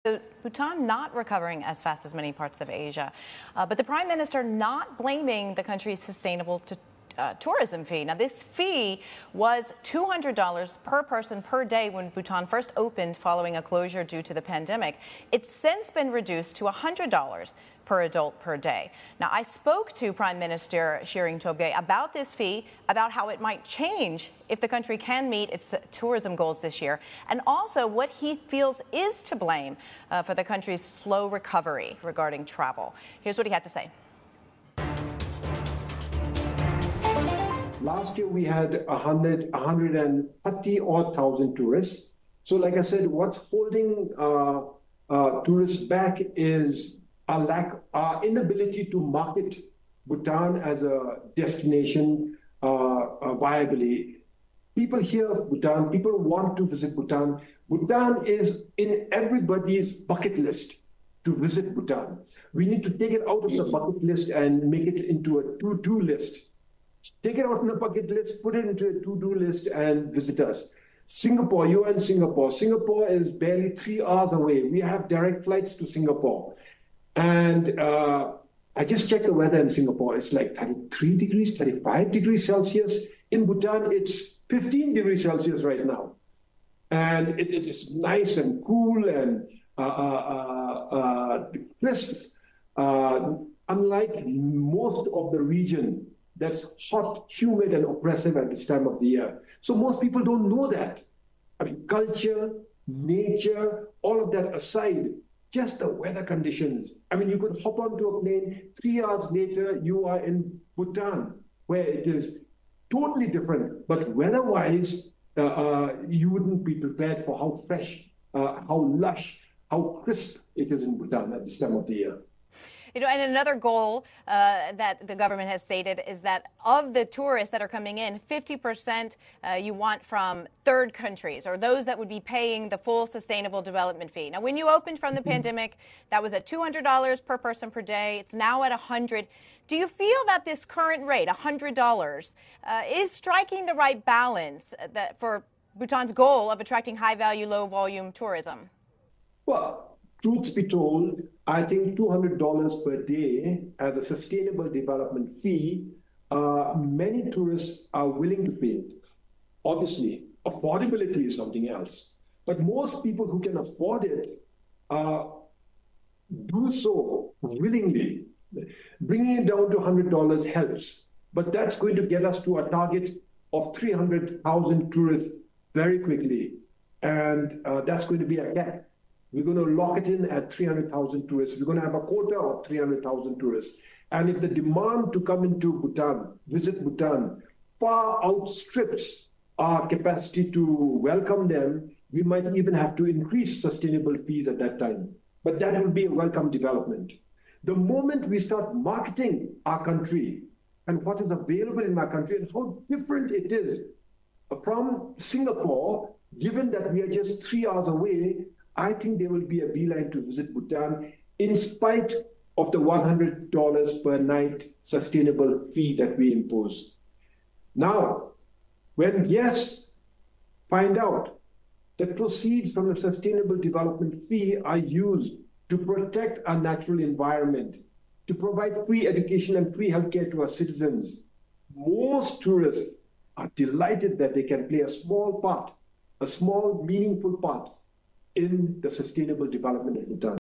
So Bhutan not recovering as fast as many parts of Asia, but the Prime Minister not blaming the country's sustainable tourism fee. Now, this fee was $200 per person per day when Bhutan first opened following a closure due to the pandemic. It's since been reduced to $100 per adult per day. Now, I spoke to Prime Minister Tshering Tobgay about this fee, about how it might change if the country can meet its tourism goals this year, and also what he feels is to blame for the country's slow recovery regarding travel. Here's what he had to say. Last year, we had 130,000 tourists. So like I said, what's holding tourists back is our inability to market Bhutan as a destination viably. People hear of Bhutan, people want to visit Bhutan. Bhutan is in everybody's bucket list to visit Bhutan. We need to take it out of the bucket list and make it into a to-do list. Take it out of the bucket list, put it into a to-do list and visit us. Singapore, you are in Singapore. Singapore is barely 3 hours away. We have direct flights to Singapore. And I just checked the weather in Singapore. It's like 33 degrees, 35 degrees Celsius. In Bhutan, it's 15 degrees Celsius right now. And it is nice and cool and crisp. Unlike most of the region, that's hot, humid, and oppressive at this time of the year. So most people don't know that. I mean, culture, nature, all of that aside, just the weather conditions. I mean, you could hop onto a plane, 3 hours later, you are in Bhutan, where it is totally different. But weather-wise, you wouldn't be prepared for how fresh, how lush, how crisp it is in Bhutan at this time of the year. You know, and another goal that the government has stated is that of the tourists that are coming in, 50% you want from third countries or those that would be paying the full sustainable development fee. Now, when you opened from the pandemic, that was at $200 per person per day. It's now at $100. Do you feel that this current rate, $100, is striking the right balance for Bhutan's goal of attracting high-value, low-volume tourism? Well, truth be told, I think $200 per day as a sustainable development fee, many tourists are willing to pay it. Obviously, affordability is something else. But most people who can afford it do so willingly. Bringing it down to $100 helps. But that's going to get us to a target of 300,000 tourists very quickly. And that's going to be a gap. We're going to lock it in at 300,000 tourists. We're going to have a quota of 300,000 tourists. And if the demand to come into Bhutan, visit Bhutan, far outstrips our capacity to welcome them, we might even have to increase sustainable fees at that time. But that will be a welcome development. The moment we start marketing our country and what is available in our country and how different it is from Singapore, given that we are just 3 hours away, I think there will be a beeline to visit Bhutan in spite of the $100 per night sustainable fee that we impose. Now, when guests find out that proceeds from the sustainable development fee are used to protect our natural environment, to provide free education and free healthcare to our citizens, most tourists are delighted that they can play a small part, a small, meaningful part in the sustainable development of Bhutan.